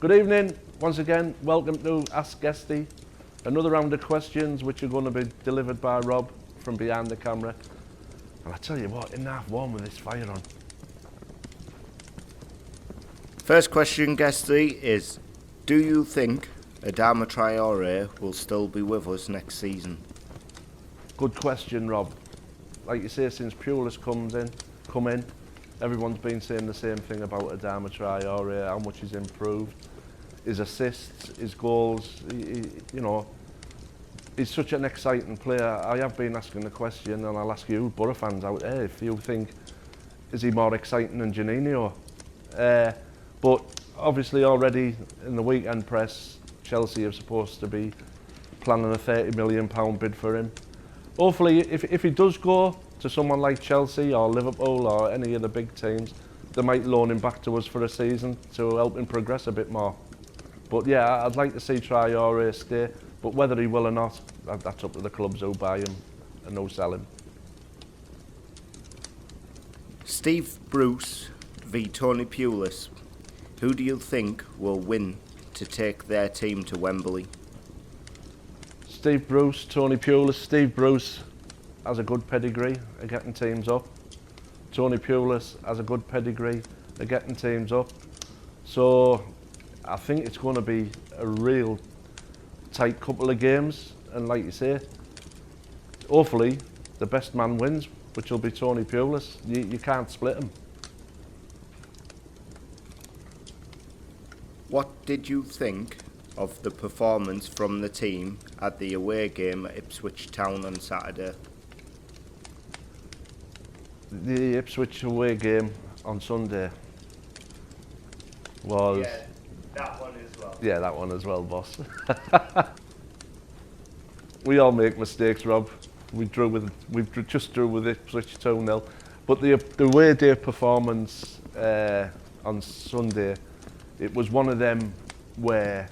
Good evening, once again, welcome to Ask Guesty. Another round of questions which are going to be delivered by Rob from behind the camera. And I tell you what, in half warm with this fire on. First question, Guesty, is do you think Adama TRAORE will still be with us next season? Good question, Rob. Like you say, since Pulis come in, everyone's been saying the same thing about Adama TRAORE, how much he's improved. His assists, his goals, he's such an exciting player. I have been asking the question, and I'll ask you, Boro fans out there, if you think, is he more exciting than JUNINHO? But obviously already in the weekend press, Chelsea are supposed to be planning a £30 million bid for him. Hopefully, if he does go to someone like Chelsea or Liverpool or any of the big teams, they might loan him back to us for a season to help him progress a bit more. But yeah, I'd like to see TRAORE stay, but whether he will or not, that's up to the clubs who buy him and who sell him. Steve Bruce v Tony Pulis. Who do you think will win to take their team to Wembley? Steve Bruce, Tony Pulis. Steve Bruce has a good pedigree of getting teams up. Tony Pulis has a good pedigree of getting teams up. So I think it's going to be a real tight couple of games, and like you say, hopefully the best man wins, which will be Tony Pulis. You can't split him. What did you think of the performance from the team at the away game at Ipswich Town on Saturday? The Ipswich away game on Sunday was... Yeah, that one as well. Yeah, that one as well, boss. We all make mistakes, Rob. We just drew with Ipswich 2-0. But the away day performance on Sunday, it was one of them where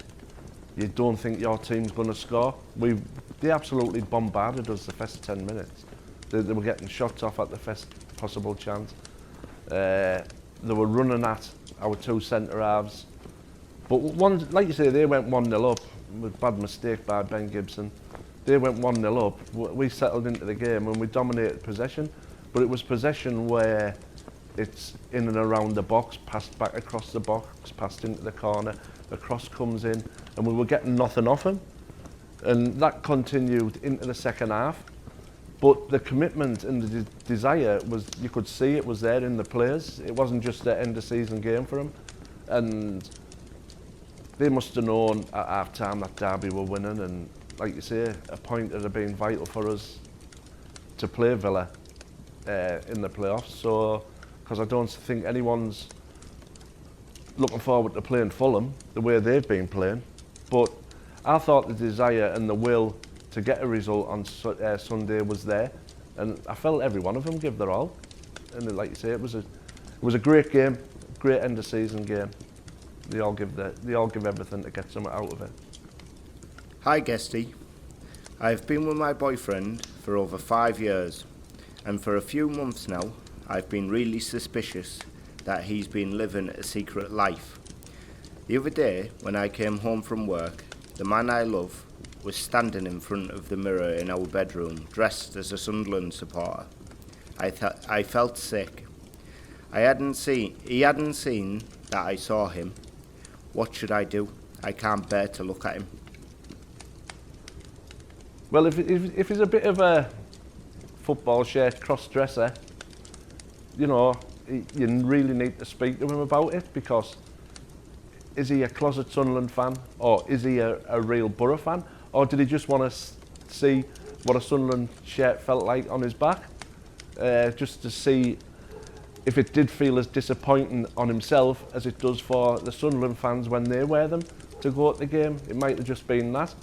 you don't think your team's going to score. They absolutely bombarded us the first 10 minutes. They were getting shots off at the first possible chance. They were running at our two centre halves. But like you say, they went 1-0 up with bad mistake by Ben Gibson. They went 1-0 up. We settled into the game and we dominated possession. But it was possession where it's in and around the box, passed back across the box, passed into the corner, a cross comes in, and we were getting nothing off him. And that continued into the second half. But the commitment and the desire was, you could see it was there in the players. It wasn't just an end of season game for them. And they must have known at half time that Derby were winning, and like you say, a point that had been vital for us to play Villa in the playoffs. So, because I don't think anyone's looking forward to playing Fulham the way they've been playing. But I thought the desire and the will to get a result on Sunday was there, and I felt every one of them give their all. And like you say, it was a great game, great end of season game. They all give everything to get something out of it. Hi Guesty. I've been with my boyfriend for over 5 years, and for a few months now I've been really suspicious that he's been living a secret life. The other day when I came home from work, the man I love was standing in front of the mirror in our bedroom dressed as a Sunderland supporter. I felt sick. He hadn't seen that I saw him. What should I do? I can't bear to look at him. Well, if he's a bit of a football shirt cross-dresser, you really need to speak to him about it, because is he a closet Sunderland fan, or is he a real Boro fan, or did he just want to see what a Sunderland shirt felt like on his back, just to see if it did feel as disappointing on himself as it does for the Sunderland fans when they wear them to go at the game. It might have just been that.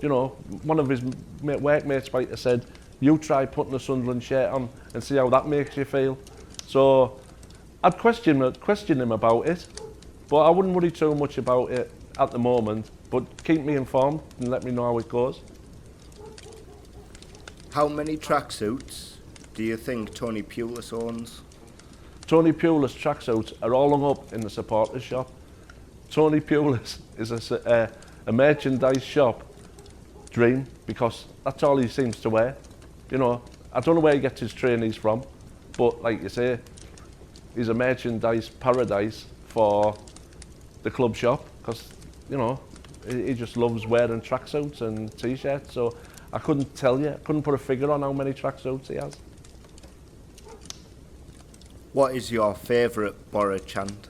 One of his workmates might have said, you try putting a Sunderland shirt on and see how that makes you feel. So I'd question him about it, but I wouldn't worry too much about it at the moment. But keep me informed and let me know how it goes. How many tracksuits do you think Tony Pulis owns? Tony Pulis tracksuits are all hung up in the supporters shop. Tony Pulis is a merchandise shop dream, because that's all he seems to wear. You know, I don't know where he gets his trainees from, but like you say, he's a merchandise paradise for the club shop, because, you know, he just loves wearing tracksuits and t-shirts. So I couldn't tell you, I couldn't put a figure on how many tracksuits he has. What is your favourite Boro chant?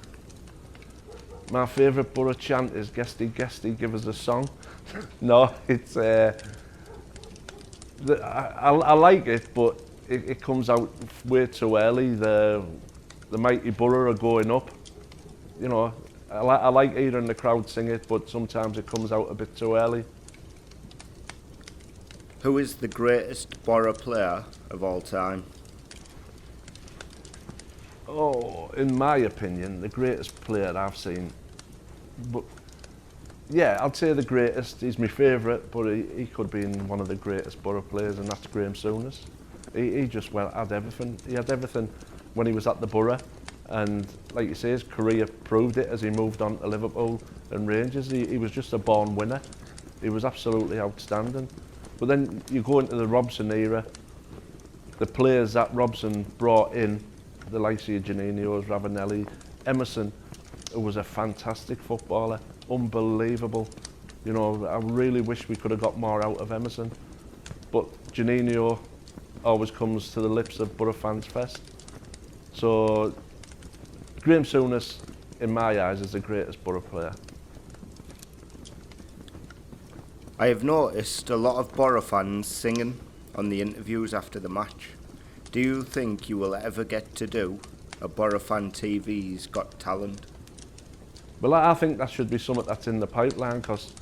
My favourite Boro chant is Guesty, Guesty, give us a song. No, it's I like it, but it comes out way too early. The mighty Boro are going up. You know, I like hearing the crowd sing it, but sometimes it comes out a bit too early. Who is the greatest Boro player of all time? Oh, in my opinion, the greatest player I've seen. But yeah, I'd say the greatest. He's my favourite, but he could be in one of the greatest Boro players, and that's Graham Souness. He just had everything. He had everything when he was at the Boro, and like you say, his career proved it as he moved on to Liverpool and Rangers. He was just a born winner. He was absolutely outstanding. But then you go into the Robson era, the players that Robson brought in, the likes of JUNINHO, Ravanelli, Emerson, who was a fantastic footballer, unbelievable. You know, I really wish we could have got more out of Emerson. But JUNINHO always comes to the lips of Boro fans first. So Graham Souness, in my eyes, is the greatest Boro player. I have noticed a lot of Boro fans singing on the interviews after the match. Do you think you will ever get to do a Boro fan TV's Got Talent? Well, I think that should be something that's in the pipeline, because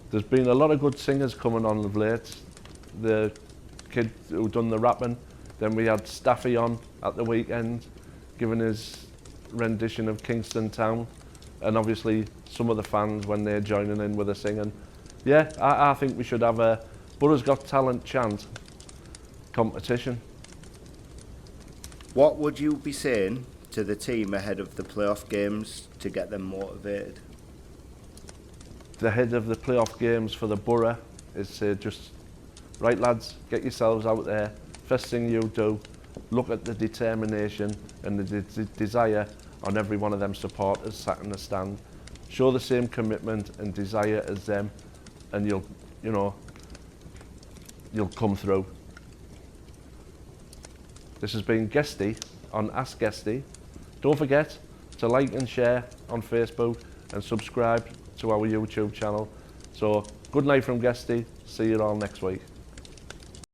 there's been a lot of good singers coming on of late. The kid who done the rapping, then we had Staffy on at the weekend, giving his rendition of Kingston Town, and obviously some of the fans when they're joining in with the singing. Yeah, I think we should have a Boro's Got Talent chant competition. What would you be saying to the team ahead of the playoff games to get them motivated? The head of the playoff games for the Boro is to just, right lads, get yourselves out there. First thing you do, look at the determination and the desire on every one of them supporters sat in the stand. Show the same commitment and desire as them, and you'll come through. This has been Guesty on Ask Guesty. Don't forget to like and share on Facebook and subscribe to our YouTube channel. So good night from Guesty. See you all next week.